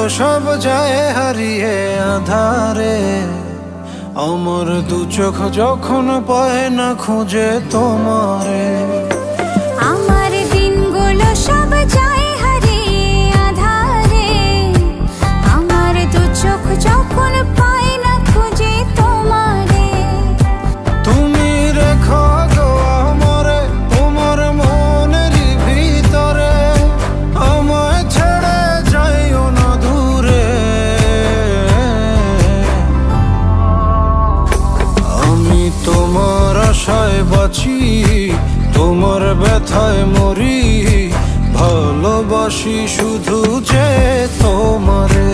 সব যায় হারিয়ে আধারে, আমার দু চোখ যখন পায় না খুঁজে তোমারে। আমার দিনগুলো সব যায় হারিয়ে আঁধারে, আমার দু চোখ যখন পায় না খুঁজে তোমারে। তুমি রেখো গো আমারে তোমার মনেরই ভিতরে, আমায় ছেড়ে যাইও না দূরে। আমি তোমার আশায় বাঁচি, তোমার ব্যথায় মরি, ভালোবাসি শুধু যে তোমারে।